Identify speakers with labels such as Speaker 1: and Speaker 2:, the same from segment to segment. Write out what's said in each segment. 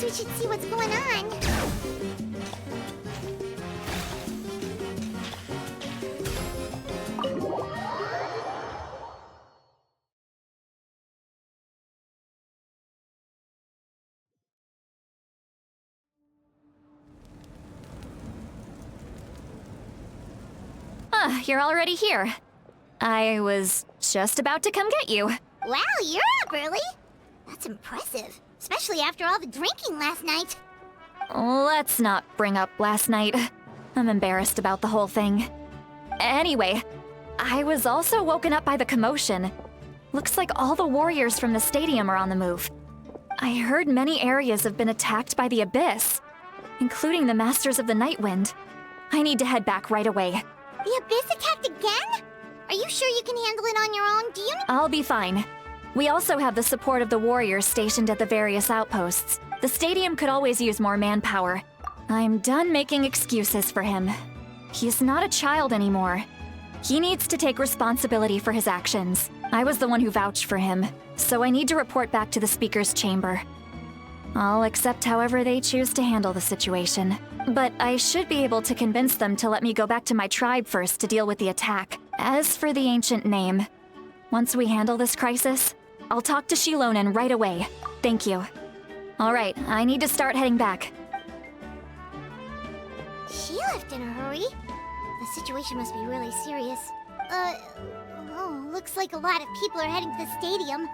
Speaker 1: Guess we should see what's going on.
Speaker 2: You're already here. I was just about to come get you.
Speaker 1: Wow, you're up early. That's impressive, especially after all the drinking last night.
Speaker 2: Let's not bring up last night. I'm embarrassed about the whole thing. Anyway, I was also woken up by the commotion. Looks like all the warriors from the stadium are on the move. I heard many areas have been attacked by the Abyss, including the Masters of the Nightwind. I need to head back right away.
Speaker 1: The Abyss attacked again? Are you sure you can handle it on your own? Do you know?
Speaker 2: I'll be fine. We also have the support of the warriors stationed at the various outposts. The stadium could always use more manpower. I'm done making excuses for him. He's not a child anymore. He needs to take responsibility for his actions. I was the one who vouched for him, so I need to report back to the Speaker's Chamber. I'll accept however they choose to handle the situation. But I should be able to convince them to let me go back to my tribe first to deal with the attack. As for the ancient name, once we handle this crisis, I'll talk to Shilonen right away. Thank you. Alright, I need to start heading back.
Speaker 1: She left in a hurry. The situation must be really serious. Oh, looks like a lot of people are heading to the stadium.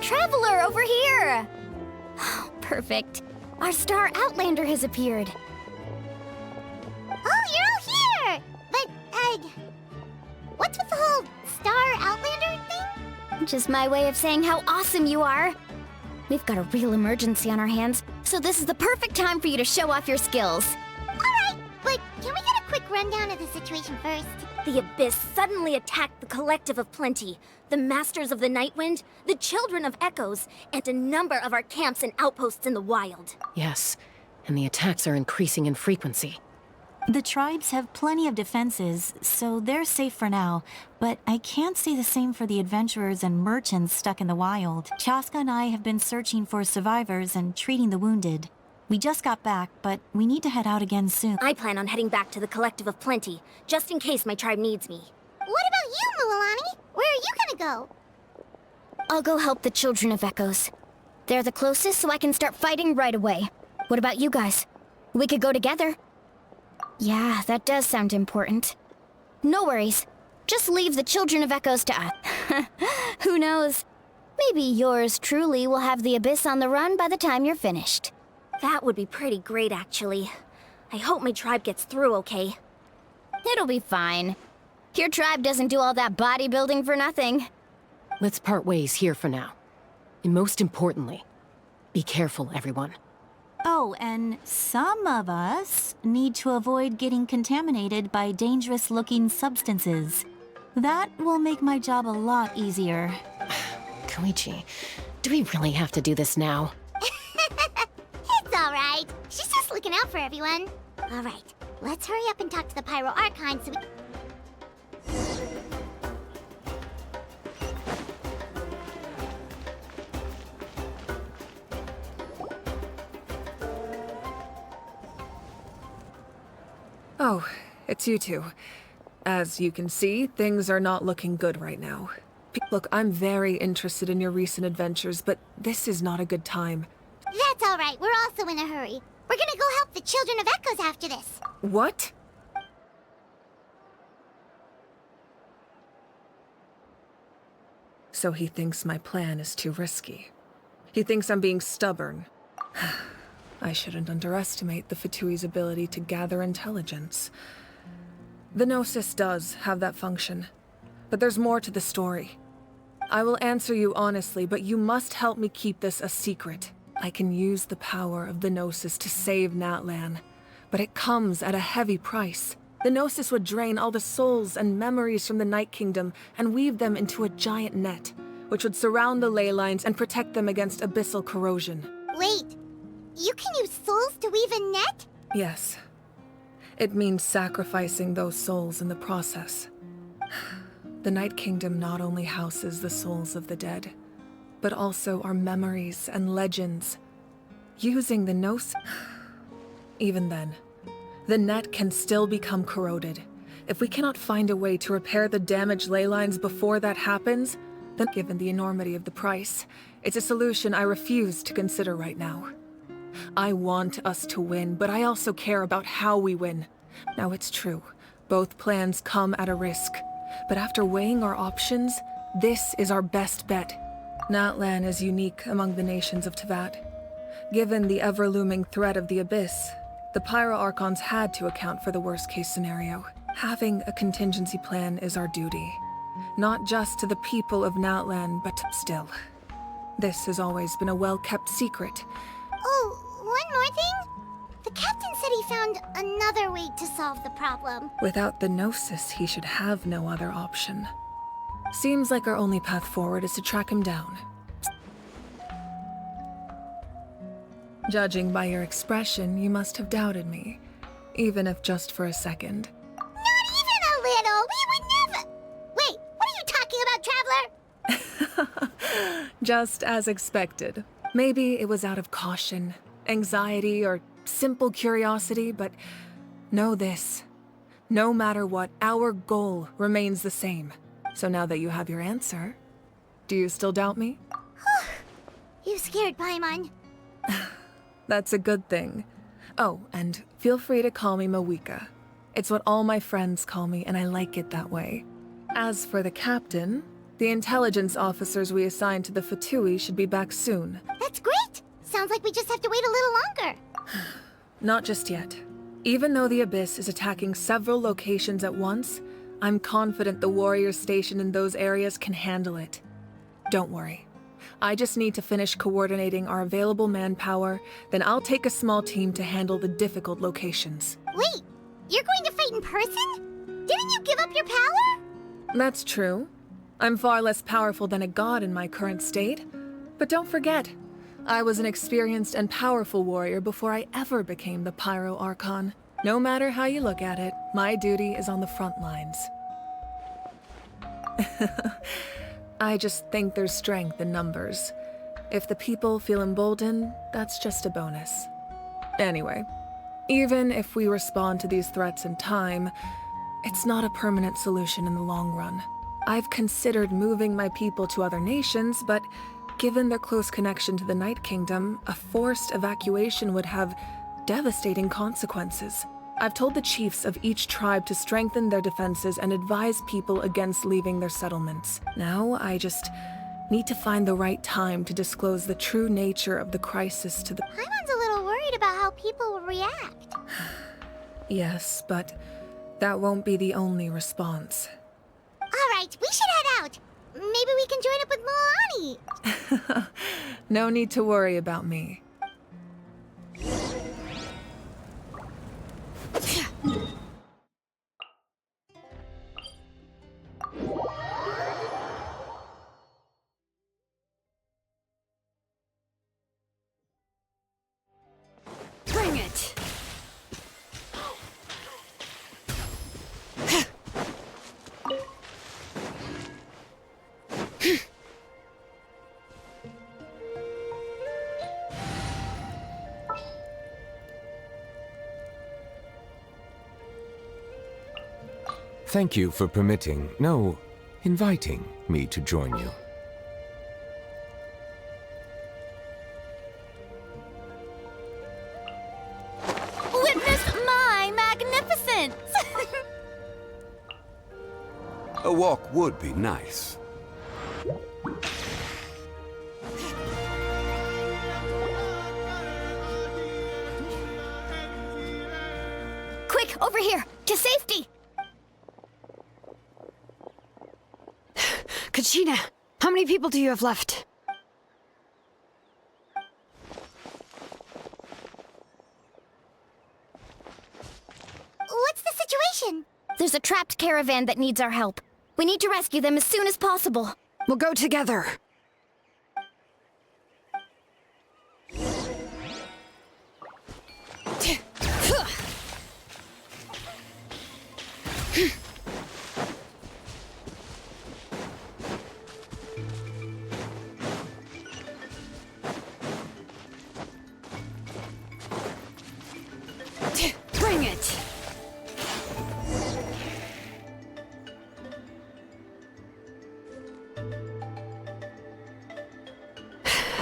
Speaker 3: Traveler, over here! Oh, perfect. Our Star Outlander has appeared.
Speaker 1: Oh, you're all here! But, what's with the whole Star Outlander thing?
Speaker 3: Just my way of saying how awesome you are. We've got a real emergency on our hands, so this is the perfect time for you to show off your skills.
Speaker 1: Alright, but can we get a quick rundown of the situation first?
Speaker 3: The Abyss suddenly attacked the Collective of Plenty, the Masters of the Nightwind, the Children of Echoes, and a number of our camps and outposts in the wild.
Speaker 4: Yes, and the attacks are increasing in frequency.
Speaker 5: The tribes have plenty of defenses, so they're safe for now, but I can't say the same for the adventurers and merchants stuck in the wild. Chaska and I have been searching for survivors and treating the wounded. We just got back, but we need to head out again soon.
Speaker 3: I plan on heading back to the Collective of Plenty, just in case my tribe needs me.
Speaker 1: What about you, Mualani? Where are you gonna go?
Speaker 3: I'll go help the Children of Echoes. They're the closest, so I can start fighting right away. What about you guys? We could go together. Yeah, that does sound important. No worries. Just leave the Children of Echoes to us. Who knows? Maybe yours truly will have the Abyss on the run by the time you're finished. That would be pretty great, actually. I hope my tribe gets through okay. It'll be fine. Your tribe doesn't do all that bodybuilding for nothing.
Speaker 4: Let's part ways here for now. And most importantly, be careful, everyone.
Speaker 5: Oh, and some of us need to avoid getting contaminated by dangerous-looking substances. That will make my job a lot easier.
Speaker 4: Koichi, do we really have to do this now?
Speaker 1: It's alright. She's just looking out for everyone. Alright, let's hurry up and talk to the Pyro Archon so we...
Speaker 6: Oh, it's you two. As you can see, things are not looking good right now. Look, I'm very interested in your recent adventures, but this is not a good time.
Speaker 1: That's alright, we're also in a hurry. We're gonna go help the Children of Echoes after this.
Speaker 6: What? So he thinks my plan is too risky. He thinks I'm being stubborn. I shouldn't underestimate the Fatui's ability to gather intelligence. The Gnosis does have that function, but there's more to the story. I will answer you honestly, but you must help me keep this a secret. I can use the power of the Gnosis to save Natlan, but it comes at a heavy price. The Gnosis would drain all the souls and memories from the Night Kingdom and weave them into a giant net, which would surround the ley lines and protect them against abyssal corrosion.
Speaker 1: Wait, you can use souls to weave a net?
Speaker 6: Yes. It means sacrificing those souls in the process. The Night Kingdom not only houses the souls of the dead, but also our memories and legends. Using the Gnosis... Even then, the net can still become corroded. If we cannot find a way to repair the damaged ley lines before that happens, then given the enormity of the price, it's a solution I refuse to consider right now. I want us to win, but I also care about how we win. Now it's true, both plans come at a risk. But after weighing our options, this is our best bet. Natlan is unique among the nations of Teyvat. Given the ever-looming threat of the Abyss, the Pyro Archons had to account for the worst-case scenario. Having a contingency plan is our duty. Not just to the people of Natlan, but still. This has always been a well-kept secret.
Speaker 1: Oh, one more thing? The captain said he found another way to solve the problem.
Speaker 6: Without the Gnosis, he should have no other option. Seems like our only path forward is to track him down. Judging by your expression, you must have doubted me. Even if just for a second.
Speaker 1: Not even a little! We would never... Wait, what are you talking about, Traveler?
Speaker 6: Just as expected. Maybe it was out of caution, anxiety, or simple curiosity, but know this. No matter what, our goal remains the same. So now that you have your answer, do you still doubt me?
Speaker 1: You scared Paimon.
Speaker 6: That's a good thing. Oh, and feel free to call me Mawika. It's what all my friends call me, and I like it that way. As for the captain, the intelligence officers we assigned to the Fatui should be back soon.
Speaker 1: That's great! Sounds like we just have to wait a little longer.
Speaker 6: Not just yet. Even though the Abyss is attacking several locations at once, I'm confident the warriors stationed in those areas can handle it. Don't worry. I just need to finish coordinating our available manpower, then I'll take a small team to handle the difficult locations.
Speaker 1: Wait, you're going to fight in person? Didn't you give up your power?
Speaker 6: That's true. I'm far less powerful than a god in my current state. But don't forget, I was an experienced and powerful warrior before I ever became the Pyro Archon. No matter how you look at it, my duty is on the front lines. I just think there's strength in numbers. If the people feel emboldened, that's just a bonus. Anyway, even if we respond to these threats in time, it's not a permanent solution in the long run. I've considered moving my people to other nations, but given their close connection to the Night Kingdom, a forced evacuation would have devastating consequences. I've told the chiefs of each tribe to strengthen their defenses and advise people against leaving their settlements. Now, I just need to find the right time to disclose the true nature of the crisis to the...
Speaker 1: Paimon's a little worried about how people will react.
Speaker 6: Yes, but that won't be the only response.
Speaker 1: Alright, we should head out. Maybe we can join up with Milani.
Speaker 6: No need to worry about me.
Speaker 2: Bring it!
Speaker 7: Thank you for permitting, no, inviting me to join you.
Speaker 2: Witness my magnificence!
Speaker 8: A walk would be nice.
Speaker 3: Quick, over here! To safety!
Speaker 9: Kachina, how many people do you have left?
Speaker 1: What's the situation?
Speaker 3: There's a trapped caravan that needs our help. We need to rescue them as soon as possible.
Speaker 9: We'll go together. Bring it!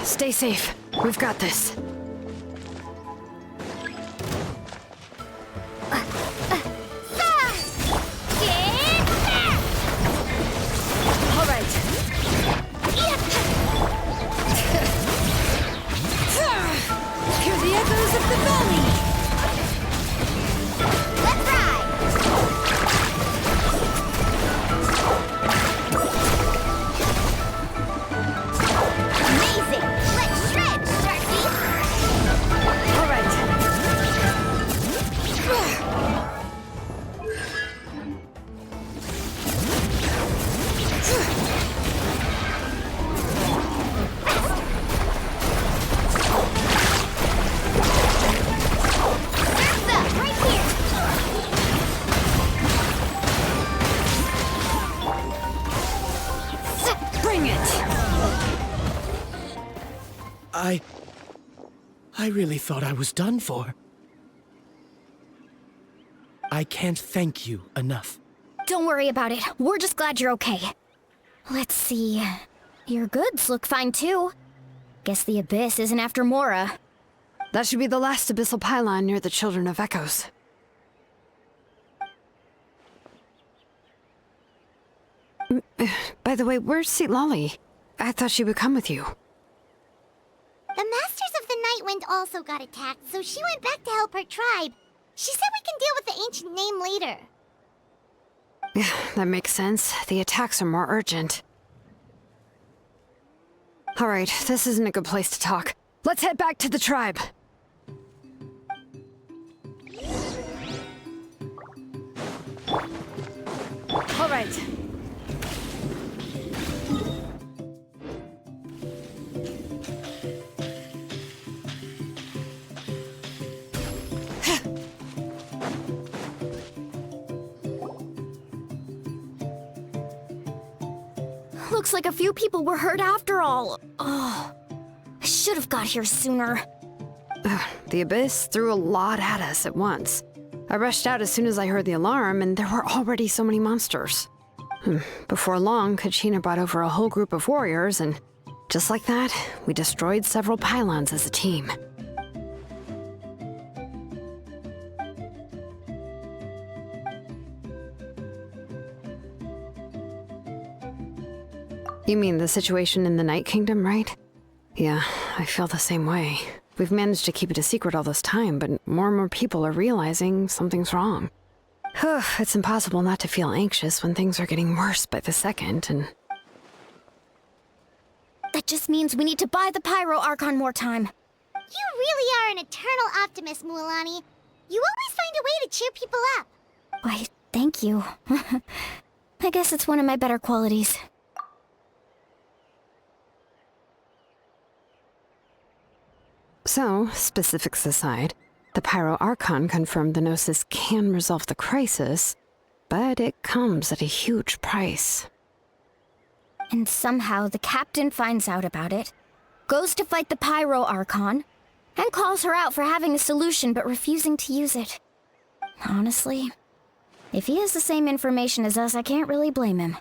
Speaker 9: Stay safe. We've got this. All right. Hear the echoes of the valley!
Speaker 1: Let's ride! Amazing! Let's shred, Sharky!
Speaker 9: All right.
Speaker 1: Surf's up, right here!
Speaker 9: Bring it!
Speaker 10: I really thought I was done for. I can't thank you enough.
Speaker 3: Don't worry about it. We're just glad you're okay. Let's see. Your goods look fine too. Guess the Abyss isn't after Mora.
Speaker 9: That should be the last abyssal pylon near the Children of Echoes. By the way, where's Seat Lolly? I thought she would come with you.
Speaker 1: The Masters of the Night Wind also got attacked, so she went back to help her tribe. She said we can deal with the ancient name later.
Speaker 9: Yeah, that makes sense. The attacks are more urgent. Alright, this isn't a good place to talk. Let's head back to the tribe. Alright.
Speaker 3: Looks like a few people were hurt after all. Oh, I should have got here sooner.
Speaker 9: The Abyss threw a lot at us at once. I rushed out as soon as I heard the alarm, and there were already so many monsters. Before long, Kachina brought over a whole group of warriors, and just like that, we destroyed several pylons as a team. You mean the situation in the Night Kingdom, right? Yeah, I feel the same way. We've managed to keep it a secret all this time, but more and more people are realizing something's wrong. It's impossible not to feel anxious when things are getting worse by the second, and...
Speaker 3: That just means we need to buy the Pyro Archon more time.
Speaker 1: You really are an eternal optimist, Mualani. You always find a way to cheer people up.
Speaker 3: Why, thank you. I guess it's one of my better qualities.
Speaker 9: So, specifics aside, the Pyro Archon confirmed the Gnosis can resolve the crisis, but it comes at a huge price.
Speaker 3: And somehow the captain finds out about it, goes to fight the Pyro Archon, and calls her out for having a solution but refusing to use it. Honestly, if he has the same information as us, I can't really blame him.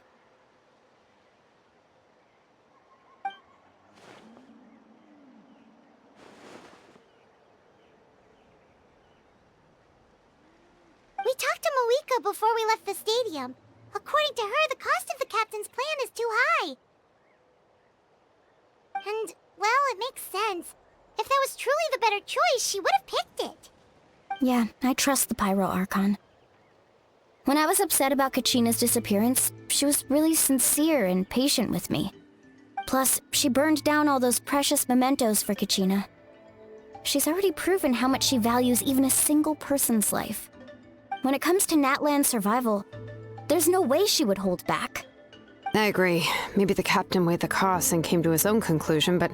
Speaker 1: We talked to Moika before we left the stadium. According to her, the cost of the captain's plan is too high. And, well, it makes sense. If that was truly the better choice, she would have picked it.
Speaker 3: Yeah, I trust the Pyro Archon. When I was upset about Kachina's disappearance, she was really sincere and patient with me. Plus, she burned down all those precious mementos for Kachina. She's already proven how much she values even a single person's life. When it comes to Natlan's survival, there's no way she would hold back.
Speaker 9: I agree. Maybe the captain weighed the costs and came to his own conclusion, but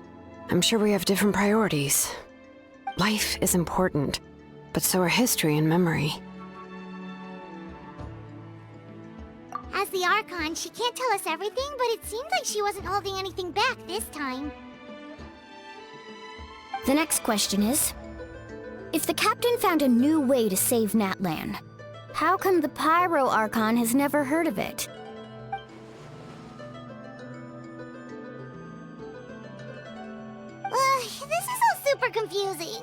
Speaker 9: I'm sure we have different priorities. Life is important, but so are history and memory.
Speaker 1: As the Archon, she can't tell us everything, but it seemed like she wasn't holding anything back this time.
Speaker 3: The next question is, if the captain found a new way to save Natlan, how come the Pyro Archon has never heard of it?
Speaker 1: This is all super confusing.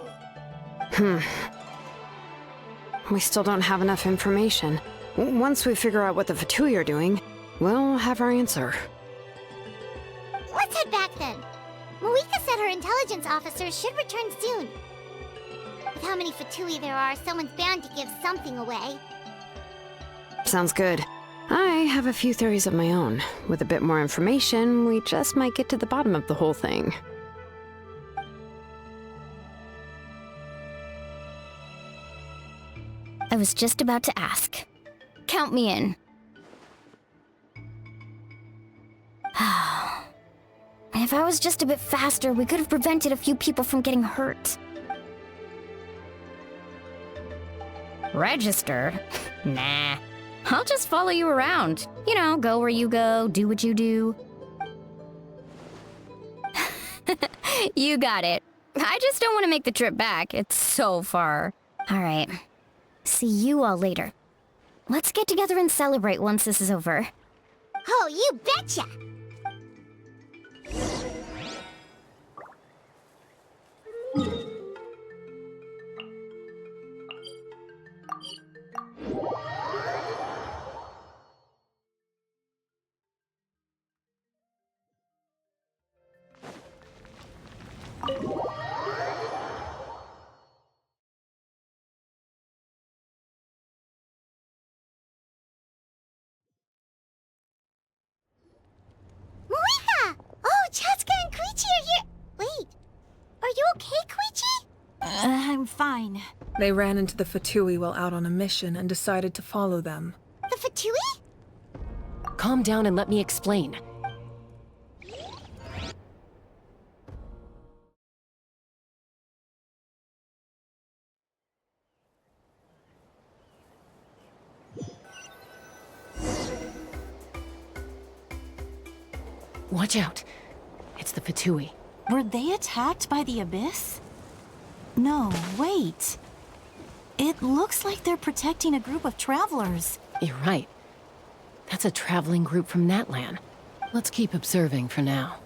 Speaker 9: We still don't have enough information. Once we figure out what the Fatui are doing, we'll have our answer.
Speaker 1: Let's head back then. Marika said her intelligence officers should return soon. With how many Fatui there are, someone's bound to give something away.
Speaker 9: Sounds good. I have a few theories of my own. With a bit more information, we just might get to the bottom of the whole thing.
Speaker 3: I was just about to ask. Count me in. If I was just a bit faster, we could have prevented a few people from getting hurt. Register? Nah. I'll just follow you around. You know, go where you go, do what you do. You got it. I just don't want to make the trip back. It's so far. All right. See you all later. Let's get together and celebrate once this is over.
Speaker 1: Oh, you betcha! Marika! Oh, Chaska and Koichi are here! Wait, are you okay, Koichi?
Speaker 5: I'm fine.
Speaker 6: They ran into the Fatui while out on a mission and decided to follow them.
Speaker 1: The Fatui?
Speaker 4: Calm down and let me explain. Watch out. It's the Fatui.
Speaker 5: Were they attacked by the Abyss? No, wait. It looks like they're protecting a group of travelers.
Speaker 4: You're right. That's a traveling group from Natlan. Let's keep observing for now.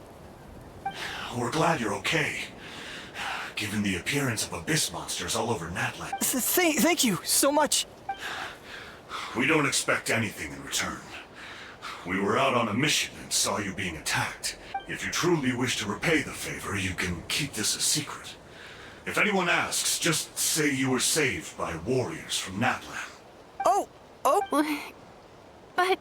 Speaker 11: We're glad you're okay. Given the appearance of abyss monsters all over Natlan.
Speaker 10: Thank you so much.
Speaker 11: We don't expect anything in return. We were out on a mission and saw you being attacked. If you truly wish to repay the favor, you can keep this a secret. If anyone asks, just say you were saved by warriors from Natlan.
Speaker 10: Oh!
Speaker 3: But...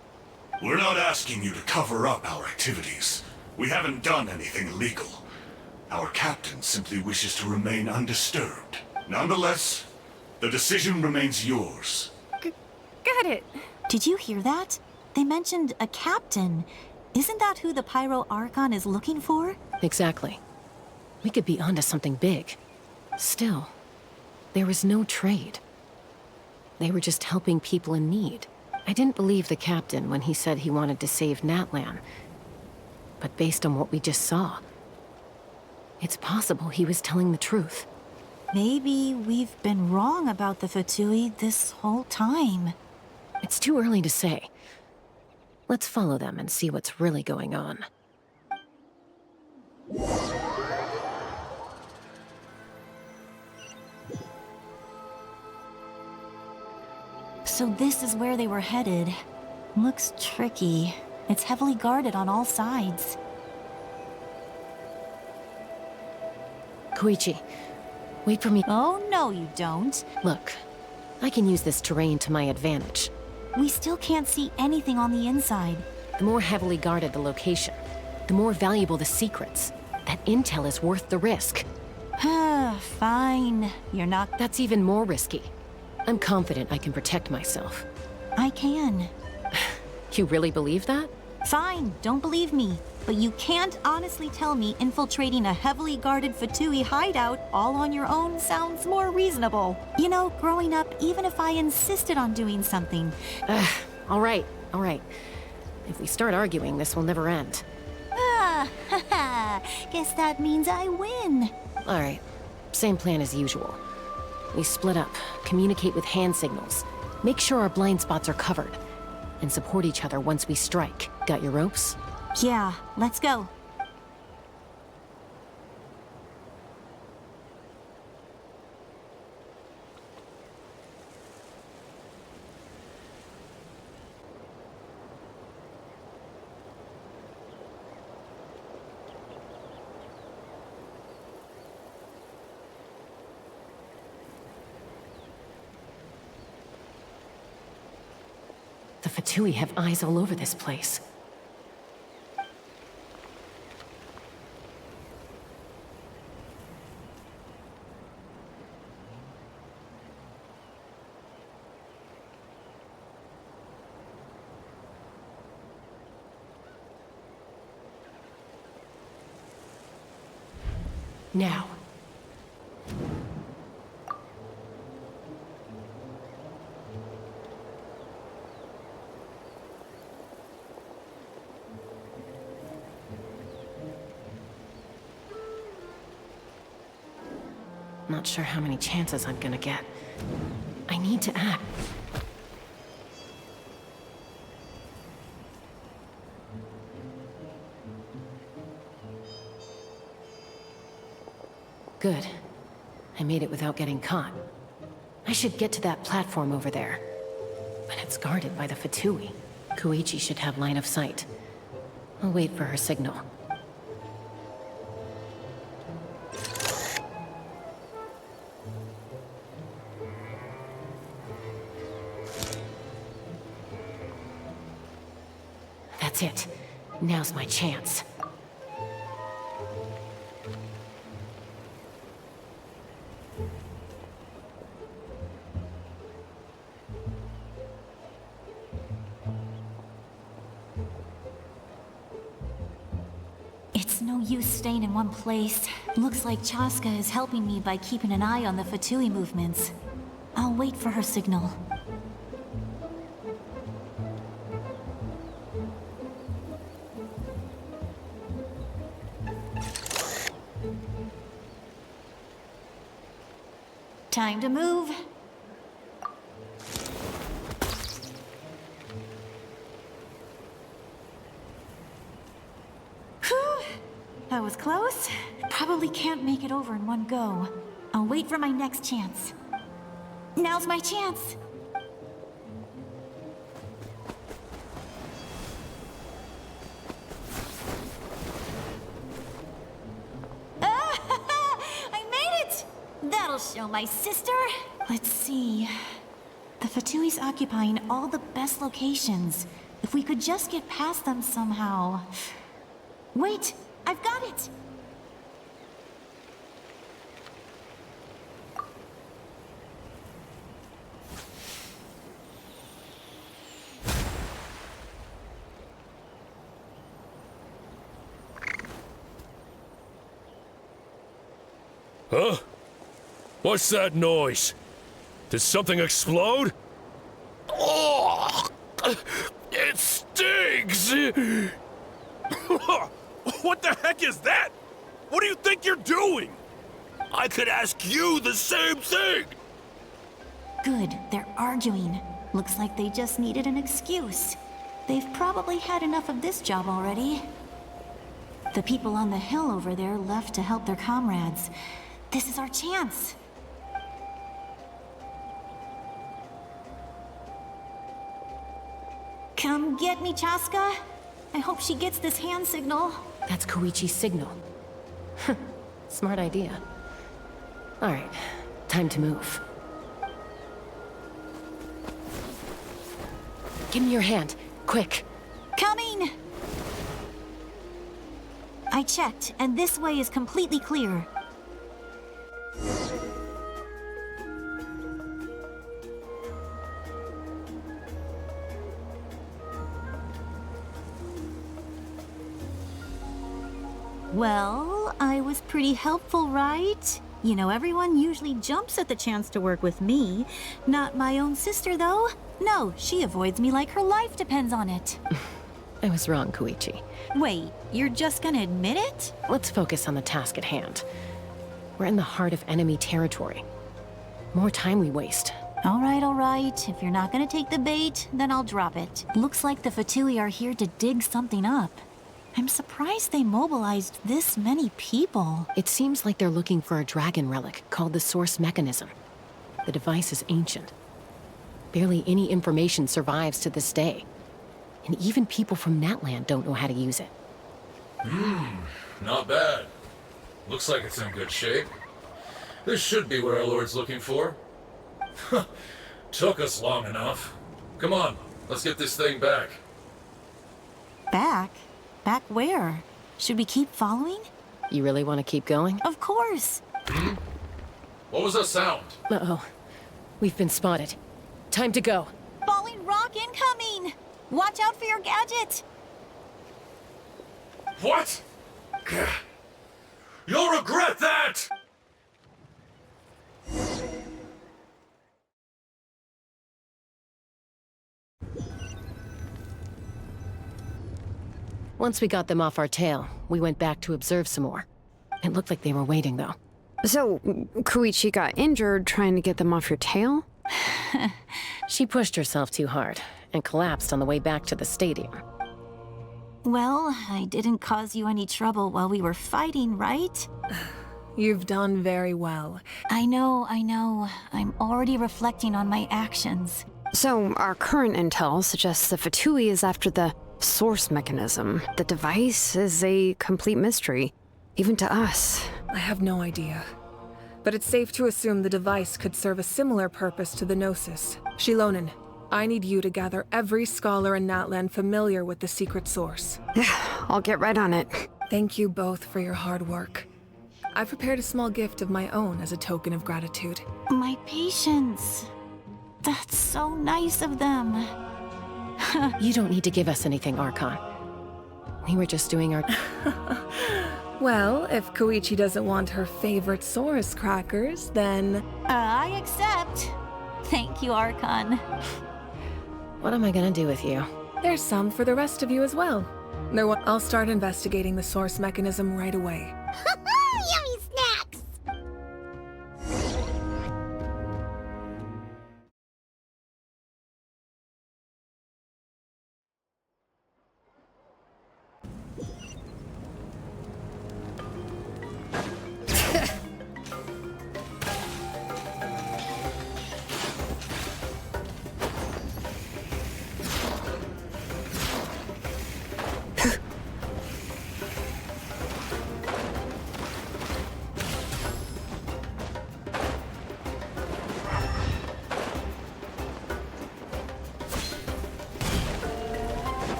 Speaker 11: We're not asking you to cover up our activities. We haven't done anything illegal. Our captain simply wishes to remain undisturbed. Nonetheless, the decision remains yours.
Speaker 3: Got it.
Speaker 5: Did you hear that? They mentioned a captain. Isn't that who the Pyro Archon is looking for?
Speaker 4: Exactly. We could be onto something big. Still, there was no trade. They were just helping people in need. I didn't believe the captain when he said he wanted to save Natlan. But based on what we just saw, it's possible he was telling the truth.
Speaker 5: Maybe we've been wrong about the Fatui this whole time.
Speaker 4: It's too early to say. Let's follow them and see what's really going on.
Speaker 5: So this is where they were headed. Looks tricky. It's heavily guarded on all sides.
Speaker 4: Koichi, wait for me.
Speaker 5: Oh, no you don't.
Speaker 4: Look, I can use this terrain to my advantage.
Speaker 5: We still can't see anything on the inside.
Speaker 4: The more heavily guarded the location, the more valuable the secrets. That intel is worth the risk.
Speaker 5: Fine. You're not...
Speaker 4: That's even more risky. I'm confident I can protect myself.
Speaker 5: I can.
Speaker 4: You really believe that?
Speaker 5: Fine, don't believe me. But you can't honestly tell me infiltrating a heavily guarded Fatui hideout all on your own sounds more reasonable. You know, growing up, even if I insisted on doing something...
Speaker 4: All right. If we start arguing, this will never end.
Speaker 5: Haha, guess that means I win.
Speaker 4: All right, same plan as usual. We split up, communicate with hand signals, make sure our blind spots are covered, and support each other once we strike. Got your ropes?
Speaker 5: Yeah, let's go.
Speaker 4: The Fatui have eyes all over this place. Now. Not sure how many chances I'm gonna get. I need to act. Good. I made it without getting caught. I should get to that platform over there. But it's guarded by the Fatui. Koichi should have line of sight. I'll wait for her signal. That's it. Now's my chance.
Speaker 5: It's no use staying in one place. Looks like Chaska is helping me by keeping an eye on the Fatui movements. I'll wait for her signal. Time to move. Whew! That was close. Probably can't make it over in one go. I'll wait for my next chance. Now's my chance. That'll show my sister. Let's see. The Fatui's occupying all the best locations. If we could just get past them somehow. Wait, I've got it!
Speaker 12: Huh? What's that noise? Did something explode? Oh! It stings!
Speaker 13: What the heck is that? What do you think you're doing? I could ask you the same thing!
Speaker 5: Good, they're arguing. Looks like they just needed an excuse. They've probably had enough of this job already. The people on the hill over there left to help their comrades. This is our chance. Come get me, Chaska. I hope she gets this hand signal.
Speaker 4: That's Koichi's signal. Smart idea. All right, time to move. Give me your hand, quick.
Speaker 5: Coming! I checked, and this way is completely clear. Well, I was pretty helpful, right? You know, everyone usually jumps at the chance to work with me. Not my own sister, though. No, she avoids me like her life depends on it.
Speaker 4: I was wrong, Koichi.
Speaker 5: Wait, you're just gonna admit it?
Speaker 4: Let's focus on the task at hand. We're in the heart of enemy territory. More time we waste.
Speaker 5: All right. If you're not gonna take the bait, then I'll drop it. Looks like the Fatui are here to dig something up. I'm surprised they mobilized this many people.
Speaker 4: It seems like they're looking for a dragon relic called the Source Mechanism. The device is ancient. Barely any information survives to this day. And even people from Natland don't know how to use it.
Speaker 14: Not bad. Looks like it's in good shape. This should be what our Lord's looking for. Took us long enough. Come on, let's get this thing back.
Speaker 5: Back? Back where? Should we keep following?
Speaker 4: You really want to keep going?
Speaker 5: Of course.
Speaker 14: What was that sound?
Speaker 4: Uh-oh. We've been spotted. Time to go.
Speaker 5: Falling rock incoming! Watch out for your gadget!
Speaker 14: What? You'll regret that!
Speaker 4: Once we got them off our tail, we went back to observe some more. It looked like they were waiting, though.
Speaker 9: So, Koichi got injured trying to get them off your tail?
Speaker 4: She pushed herself too hard and collapsed on the way back to the stadium.
Speaker 5: Well, I didn't cause you any trouble while we were fighting, right?
Speaker 6: You've done very well.
Speaker 5: I know. I'm already reflecting on my actions.
Speaker 9: So, our current intel suggests the Fatui is after the Source Mechanism. The device is a complete mystery, even to us.
Speaker 6: I have no idea. But it's safe to assume the device could serve a similar purpose to the Gnosis. Shilonen, I need you to gather every scholar in Natland familiar with the secret source.
Speaker 9: I'll get right on it.
Speaker 6: Thank you both for your hard work. I've prepared a small gift of my own as a token of gratitude.
Speaker 5: My patience. That's so nice of them.
Speaker 4: You don't need to give us anything, Archon. We were just doing our...
Speaker 6: Well, if Koichi doesn't want her favorite Saurus crackers, then...
Speaker 5: I accept. Thank you, Archon.
Speaker 4: What am I gonna do with you?
Speaker 6: There's some for the rest of you as well. I'll start investigating the Source Mechanism right away.
Speaker 1: Yummy snacks!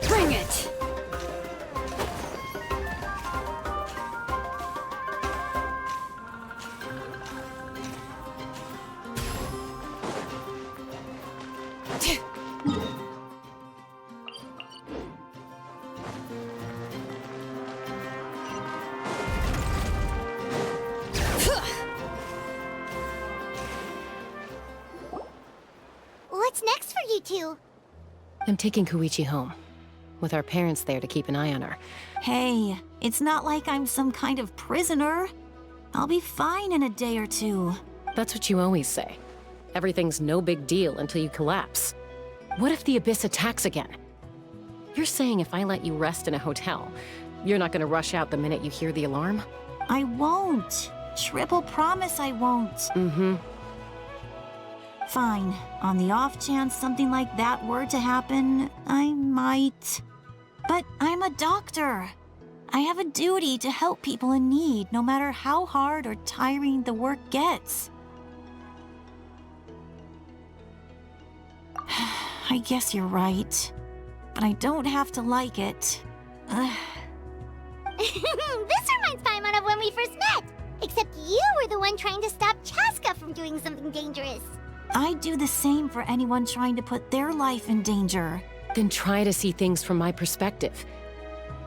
Speaker 9: Bring it!
Speaker 1: What's next for you two?
Speaker 4: I'm taking Koichi home, with our parents there to keep an eye on her.
Speaker 5: Hey, it's not like I'm some kind of prisoner. I'll be fine in a day or two.
Speaker 4: That's what you always say. Everything's no big deal until you collapse. What if the Abyss attacks again? You're saying if I let you rest in a hotel, you're not gonna rush out the minute you hear the alarm?
Speaker 5: I won't. Triple promise I won't.
Speaker 4: Mm-hmm.
Speaker 5: Fine. On the off chance something like that were to happen, I might. But I'm a doctor. I have a duty to help people in need, no matter how hard or tiring the work gets. I guess you're right. But I don't have to like it.
Speaker 1: This reminds Paimon of when we first met! Except you were the one trying to stop Chaska from doing something dangerous.
Speaker 5: I'd do the same for anyone trying to put their life in danger.
Speaker 4: Then try to see things from my perspective.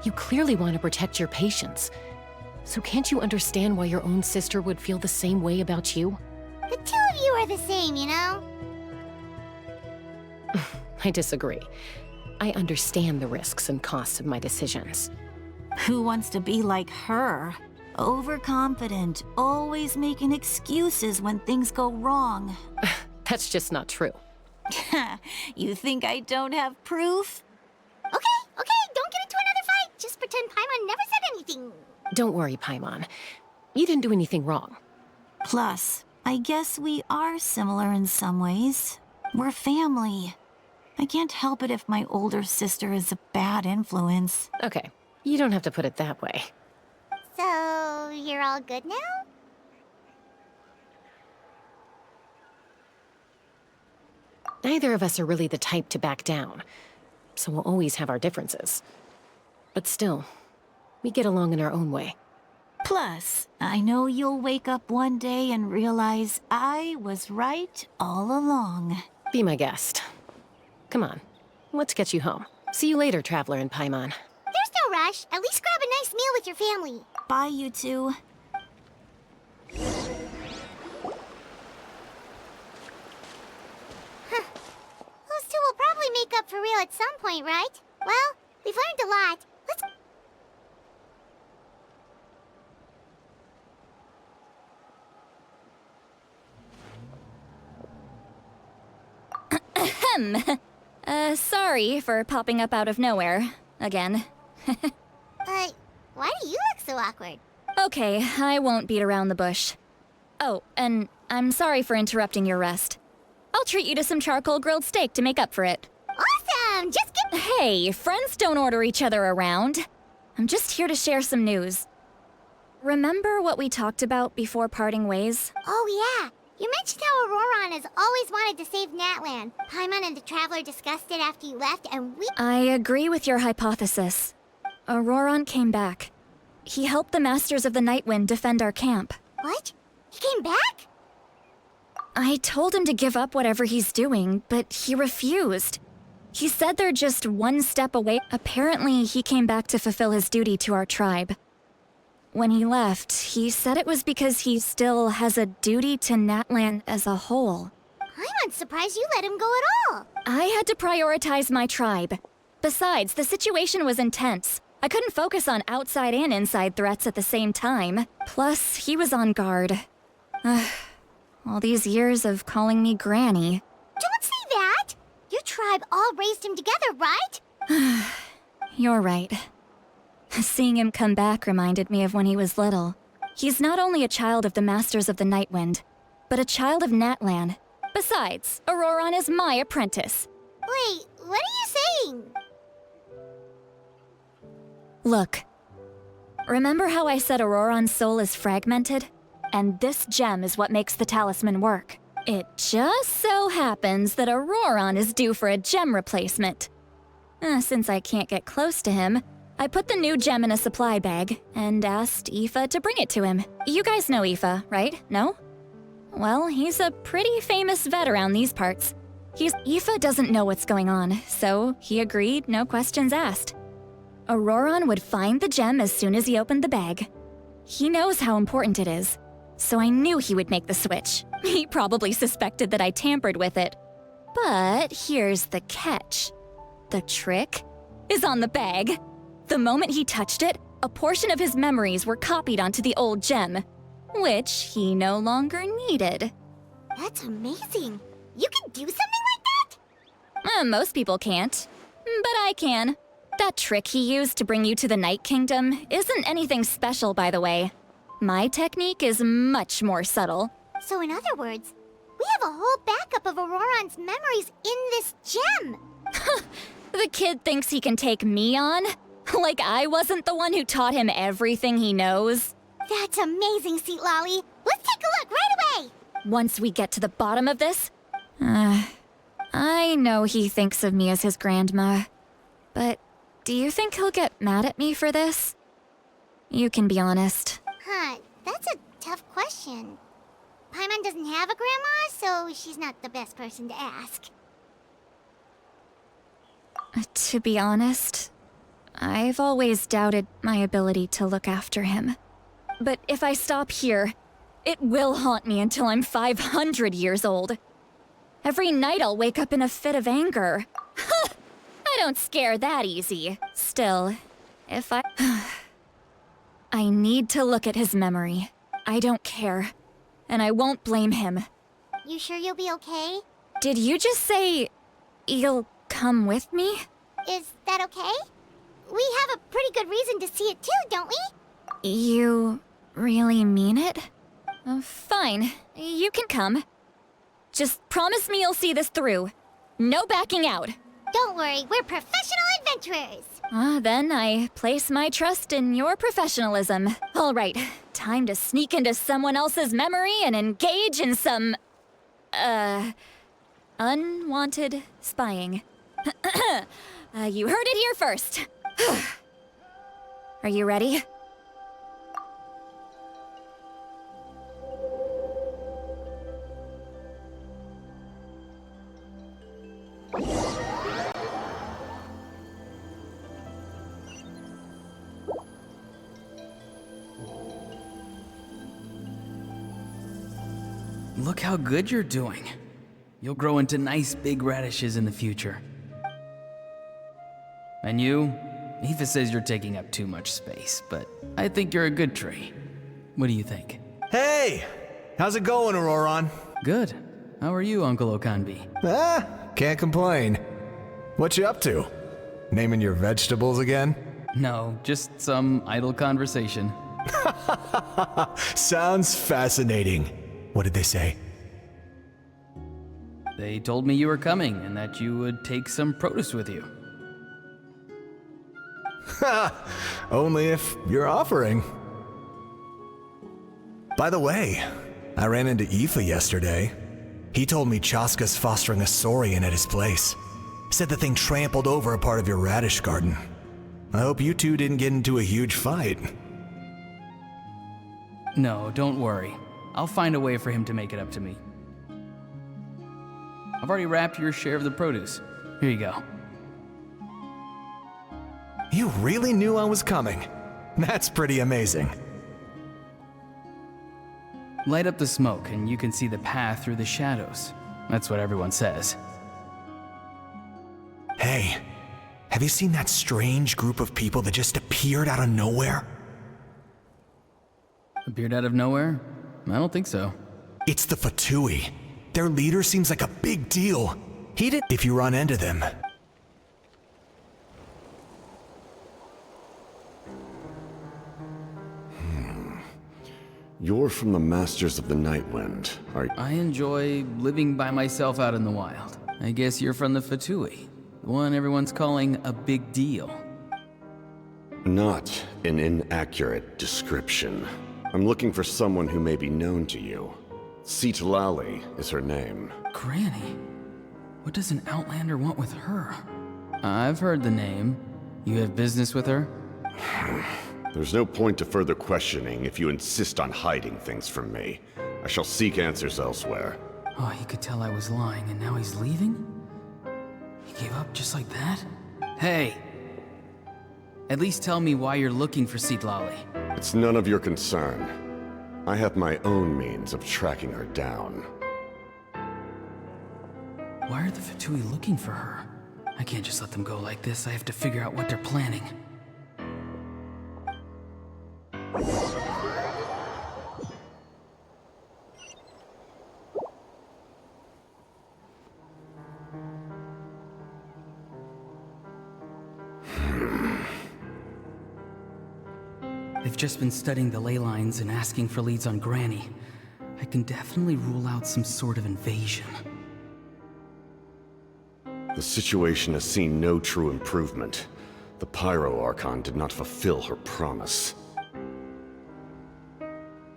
Speaker 4: You clearly want to protect your patients. So can't you understand why your own sister would feel the same way about you?
Speaker 1: The two of you are the same, you know?
Speaker 4: I disagree. I understand the risks and costs of my decisions.
Speaker 5: Who wants to be like her? Overconfident, always making excuses when things go wrong.
Speaker 4: That's just not true.
Speaker 5: You think I don't have proof?
Speaker 1: Okay, don't get into another fight. Just pretend Paimon never said anything.
Speaker 4: Don't worry, Paimon. You didn't do anything wrong.
Speaker 5: Plus, I guess we are similar in some ways. We're family. I can't help it if my older sister is a bad influence.
Speaker 4: Okay, you don't have to put it that way.
Speaker 1: So, you're all good now?
Speaker 4: Neither of us are really the type to back down, so we'll always have our differences. But still, we get along in our own way.
Speaker 5: Plus, I know you'll wake up one day and realize I was right all along.
Speaker 4: Be my guest. Come on, let's get you home. See you later, Traveler and Paimon.
Speaker 1: There's no rush. At least grab a nice meal with your family.
Speaker 5: Bye, you two.
Speaker 1: Those two will probably make up for real at some point, right? Well, we've learned a lot. Let's...
Speaker 2: Sorry for popping up out of nowhere. Again.
Speaker 1: Why do you look so awkward?
Speaker 2: Okay, I won't beat around the bush. Oh, and I'm sorry for interrupting your rest. I'll treat you to some charcoal grilled steak to make up for it.
Speaker 1: Awesome! Just get...
Speaker 2: Hey, friends don't order each other around. I'm just here to share some news. Remember what we talked about before parting ways?
Speaker 1: Oh, yeah. You mentioned how Auroron has always wanted to save Natlan. Paimon and the Traveler discussed it after you left, and we...
Speaker 2: I agree with your hypothesis. Auroron came back. He helped the Masters of the Nightwind defend our camp.
Speaker 1: What? He came back?
Speaker 2: I told him to give up whatever he's doing, but he refused. He said they're just one step away. Apparently, he came back to fulfill his duty to our tribe. When he left, he said it was because he still has a duty to Natlan as a whole.
Speaker 1: I'm surprised you let him go at all.
Speaker 2: I had to prioritize my tribe. Besides, the situation was intense. I couldn't focus on outside and inside threats at the same time. Plus, he was on guard. All these years of calling me Granny.
Speaker 1: Don't say that! Your tribe all raised him together, right?
Speaker 2: You're right. Seeing him come back reminded me of when he was little. He's not only a child of the Masters of the Nightwind, but a child of Natlan. Besides, Auroron is my apprentice.
Speaker 1: Wait, what are you saying?
Speaker 2: Look. Remember how I said Auroron's soul is fragmented? And this gem is what makes the talisman work. It just so happens that Auroron is due for a gem replacement. Since I can't get close to him, I put the new gem in a supply bag and asked Aoife to bring it to him. You guys know Aoife, right? No? Well, he's a pretty famous vet around these parts. Aoife doesn't know what's going on, so he agreed, no questions asked. Auroron would find the gem as soon as he opened the bag. He knows how important it is, so I knew he would make the switch. He probably suspected that I tampered with it. But here's the catch. The trick is on the bag. The moment he touched it, a portion of his memories were copied onto the old gem, which he no longer needed.
Speaker 1: That's amazing. You can do something like that?
Speaker 2: Most people can't, but I can. That trick he used to bring you to the Night Kingdom isn't anything special, by the way. My technique is much more subtle.
Speaker 1: So in other words, we have a whole backup of Auroron's memories in this gem.
Speaker 2: The kid thinks he can take me on? Like I wasn't the one who taught him everything he knows?
Speaker 1: That's amazing, Seat Lolly. Let's take a look right away.
Speaker 2: Once we get to the bottom of this... I know he thinks of me as his grandma. But do you think he'll get mad at me for this? You can be honest.
Speaker 1: That's a tough question. Paimon doesn't have a grandma, so she's not the best person to ask.
Speaker 2: To be honest, I've always doubted my ability to look after him. But if I stop here, it will haunt me until I'm 500 years old. Every night I'll wake up in a fit of anger. I don't scare that easy. Still, if I... I need to look at his memory. I don't care. And I won't blame him.
Speaker 1: You sure you'll be okay?
Speaker 2: Did you just say... you'll come with me?
Speaker 1: Is that okay? We have a pretty good reason to see it too, don't we?
Speaker 2: You really mean it? Fine, you can come. Just promise me you'll see this through. No backing out.
Speaker 1: Don't worry, we're professional adventurers.
Speaker 2: Then I place my trust in your professionalism. All right, time to sneak into someone else's memory and engage in some... unwanted spying. You heard it here first. Are you ready?
Speaker 15: Look how good you're doing. You'll grow into nice big radishes in the future. And you? Aoife says you're taking up too much space, but I think you're a good tree. What do you think?
Speaker 16: Hey! How's it going, Auroron?
Speaker 15: Good. How are you, Uncle Okanbi?
Speaker 16: Can't complain. What you up to? Naming your vegetables again?
Speaker 15: No, just some idle conversation.
Speaker 16: Sounds fascinating. What did they say?
Speaker 15: They told me you were coming and that you would take some produce with you.
Speaker 16: Ha! Only if you're offering. By the way, I ran into Aoife yesterday. He told me Chaska's fostering a saurian at his place. Said the thing trampled over a part of your radish garden. I hope you two didn't get into a huge fight.
Speaker 15: No, don't worry. I'll find a way for him to make it up to me. I've already wrapped your share of the produce. Here you go.
Speaker 16: You really knew I was coming. That's pretty amazing.
Speaker 15: Light up the smoke and you can see the path through the shadows. That's what everyone says.
Speaker 16: Hey, have you seen that strange group of people that just appeared out of nowhere?
Speaker 15: Appeared out of nowhere? I don't think so.
Speaker 16: It's the Fatui. Their leader seems like a big deal. He did if you run into them.
Speaker 17: You're from the Masters of the Nightwind, are you?
Speaker 15: I enjoy living by myself out in the wild. I guess you're from the Fatui, the one everyone's calling a big deal.
Speaker 17: Not an inaccurate description. I'm looking for someone who may be known to you. Citlali is her name.
Speaker 15: Granny? What does an Outlander want with her? I've heard the name. You have business with her?
Speaker 17: There's no point to further questioning if you insist on hiding things from me. I shall seek answers elsewhere.
Speaker 15: Oh, he could tell I was lying and now he's leaving? He gave up just like that? Hey! At least tell me why you're looking for Citlali.
Speaker 17: It's none of your concern. I have my own means of tracking her down.
Speaker 15: Why are the Fatui looking for her? I can't just let them go like this. I have to figure out what they're planning. They've just been studying the ley lines and asking for leads on Granny. I can definitely rule out some sort of invasion.
Speaker 17: The situation has seen no true improvement. The Pyro Archon did not fulfill her promise.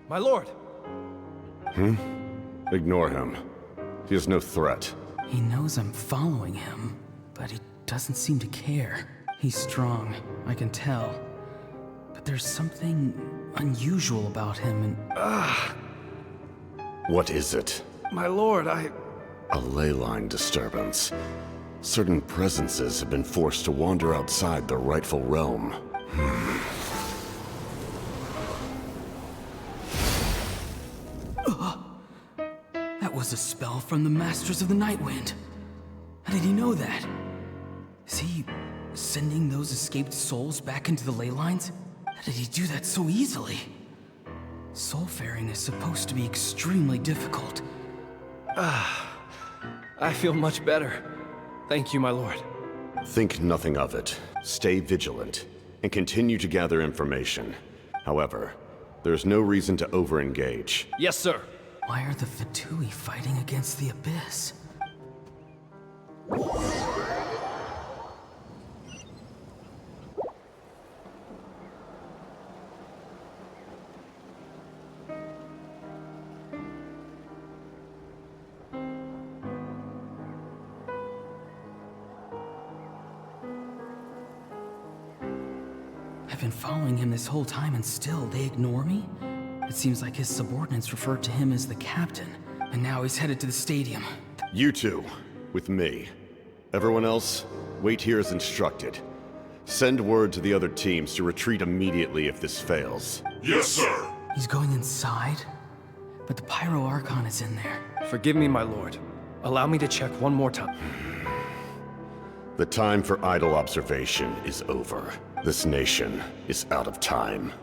Speaker 10: My lord!
Speaker 17: Ignore him. He is no threat.
Speaker 15: He knows I'm following him, but he doesn't seem to care. He's strong, I can tell. But there's something unusual about him and...
Speaker 17: What is it?
Speaker 10: My lord,
Speaker 17: A ley line disturbance. Certain presences have been forced to wander outside their rightful realm.
Speaker 15: That was a spell from the Masters of the Nightwind. How did he know that? Is he sending those escaped souls back into the ley lines? How did he do that so easily? Soulfaring is supposed to be extremely difficult.
Speaker 10: I feel much better. Thank you, my lord.
Speaker 17: Think nothing of it. Stay vigilant, and continue to gather information. However, there's no reason to over-engage.
Speaker 10: Yes, sir.
Speaker 15: Why are the Fatui fighting against the Abyss? I've been following him this whole time and still they ignore me? It seems like his subordinates referred to him as the captain, and now he's headed to the stadium.
Speaker 17: You two, with me. Everyone else, wait here as instructed. Send word to the other teams to retreat immediately if this fails.
Speaker 11: Yes, sir.
Speaker 15: He's going inside? But the Pyro Archon is in there.
Speaker 10: Forgive me, my lord. Allow me to check one more time.
Speaker 17: The time for idle observation is over. This nation is out of time.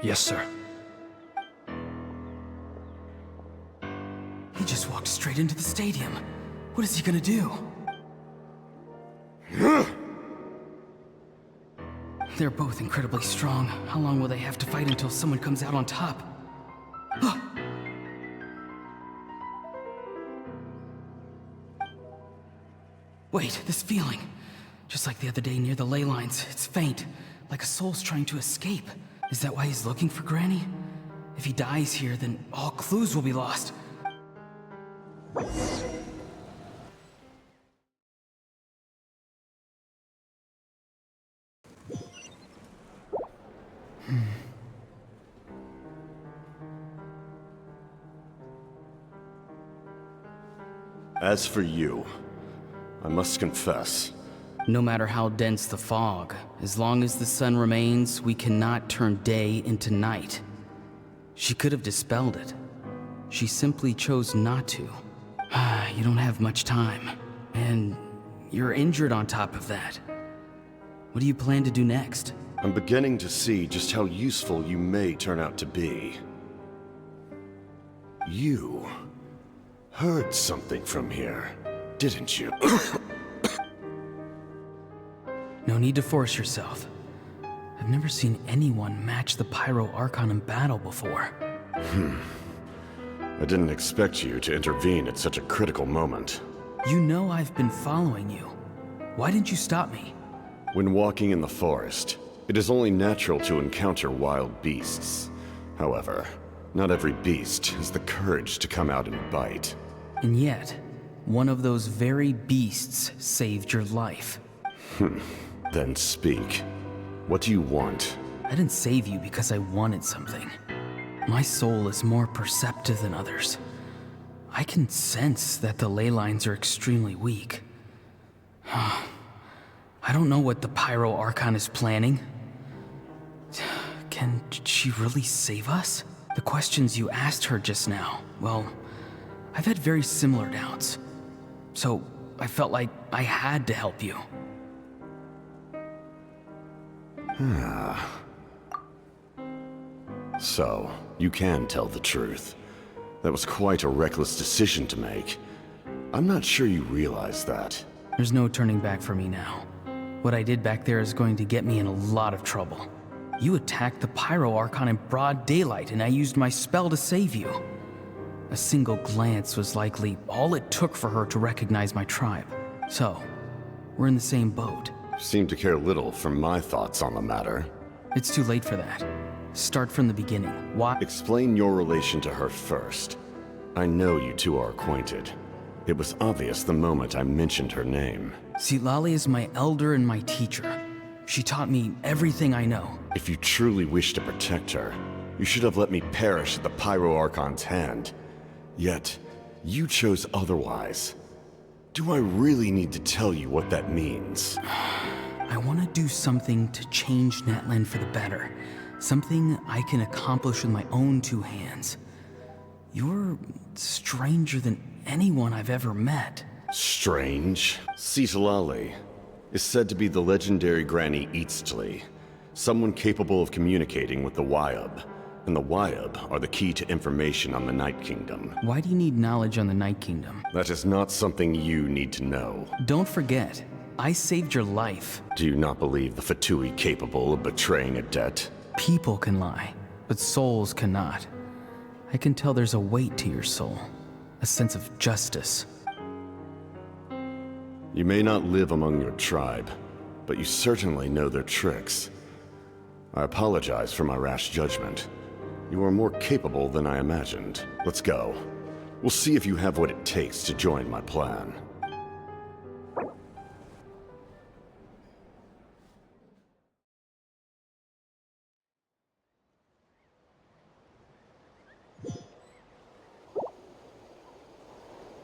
Speaker 10: Yes, sir.
Speaker 15: He just walked straight into the stadium. What is he gonna do? They're both incredibly strong. How long will they have to fight until someone comes out on top? Wait, this feeling. Just like the other day near the ley lines, it's faint, like a soul's trying to escape. Is that why he's looking for Granny? If he dies here, then all clues will be lost.
Speaker 17: As for you, I must confess.
Speaker 15: No matter how dense the fog, as long as the sun remains, we cannot turn day into night. She could have dispelled it. She simply chose not to. You don't have much time, and you're injured on top of that. What do you plan to do next?
Speaker 17: I'm beginning to see just how useful you may turn out to be. You heard something from here, didn't you?
Speaker 15: No need to force yourself. I've never seen anyone match the Pyro Archon in battle before.
Speaker 17: I didn't expect you to intervene at such a critical moment.
Speaker 15: You know I've been following you. Why didn't you stop me?
Speaker 17: When walking in the forest, it is only natural to encounter wild beasts. However, not every beast has the courage to come out and bite.
Speaker 15: And yet, one of those very beasts saved your life.
Speaker 17: Then speak. What do you want?
Speaker 15: I didn't save you because I wanted something. My soul is more perceptive than others. I can sense that the ley lines are extremely weak. I don't know what the Pyro Archon is planning. Can she really save us? The questions you asked her just now, well, I've had very similar doubts. So I felt like I had to help you.
Speaker 17: So, you can tell the truth. That was quite a reckless decision to make. I'm not sure you realize that.
Speaker 15: There's no turning back for me now. What I did back there is going to get me in a lot of trouble. You attacked the Pyro Archon in broad daylight, and I used my spell to save you. A single glance was likely all it took for her to recognize my tribe. So, we're in the same boat.
Speaker 17: Seem to care little for my thoughts on the matter.
Speaker 15: It's too late for that. Start from the beginning. Why?
Speaker 17: Explain your relation to her first. I know you two are acquainted. It was obvious the moment I mentioned her name.
Speaker 15: Citlali is my elder and my teacher. She taught me everything I know.
Speaker 17: If you truly wish to protect her, you should have let me perish at the Pyro Archon's hand. Yet, you chose otherwise. Do I really need to tell you what that means?
Speaker 15: I want to do something to change Netland for the better. Something I can accomplish with my own two hands. You're stranger than anyone I've ever met.
Speaker 17: Strange? Citalali is said to be the legendary Granny Eastly, someone capable of communicating with the Wyub. And the Wyub are the key to information on the Night Kingdom.
Speaker 15: Why do you need knowledge on the Night Kingdom?
Speaker 17: That is not something you need to know.
Speaker 15: Don't forget, I saved your life.
Speaker 17: Do you not believe the Fatui capable of betraying a debt?
Speaker 15: People can lie, but souls cannot. I can tell there's a weight to your soul, a sense of justice.
Speaker 17: You may not live among your tribe, but you certainly know their tricks. I apologize for my rash judgment. You are more capable than I imagined. Let's go. We'll see if you have what it takes to join my plan.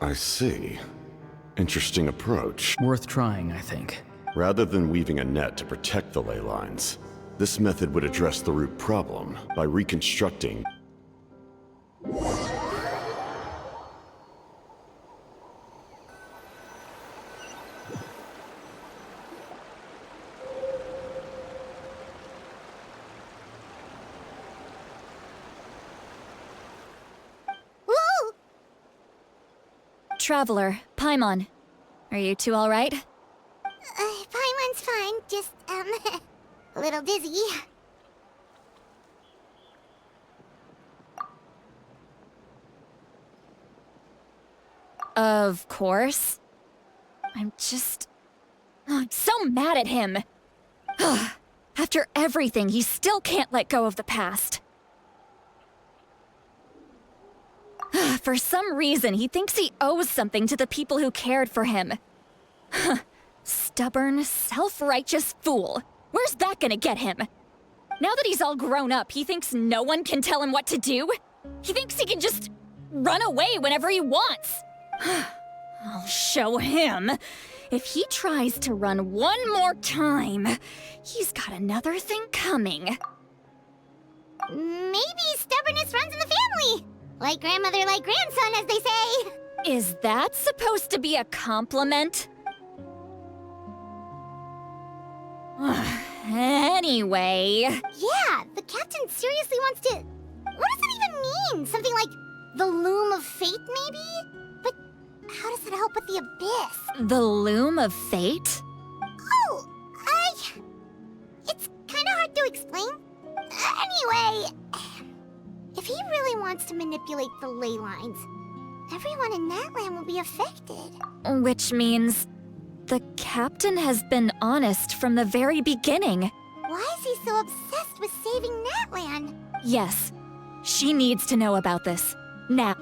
Speaker 17: I see. Interesting approach.
Speaker 15: Worth trying, I think.
Speaker 17: Rather than weaving a net to protect the ley lines, this method would address the root problem by reconstructing.
Speaker 1: Woo!
Speaker 2: Traveler, Paimon. Are you two alright?
Speaker 1: Paimon's fine, just, a little dizzy.
Speaker 2: Of course. I'm so mad at him. After everything, he still can't let go of the past. For some reason, he thinks he owes something to the people who cared for him. Stubborn, self-righteous fool. Where's that gonna get him? Now that he's all grown up, he thinks no one can tell him what to do? He thinks he can just run away whenever he wants. I'll show him. If he tries to run one more time, he's got another thing coming.
Speaker 1: Maybe stubbornness runs in the family. Like grandmother, like grandson, as they say.
Speaker 2: Is that supposed to be a compliment? Anyway...
Speaker 1: Yeah, the captain seriously wants to... What does that even mean? Something like the loom of fate, maybe? But how does that help with the abyss?
Speaker 2: The loom of fate?
Speaker 1: Oh, it's kind of hard to explain. Anyway, if he really wants to manipulate the ley lines, everyone in Natland will be affected.
Speaker 2: Which means... the captain has been honest from the very beginning.
Speaker 1: Why is he so obsessed with saving Natland?
Speaker 2: Yes, she needs to know about this. Now.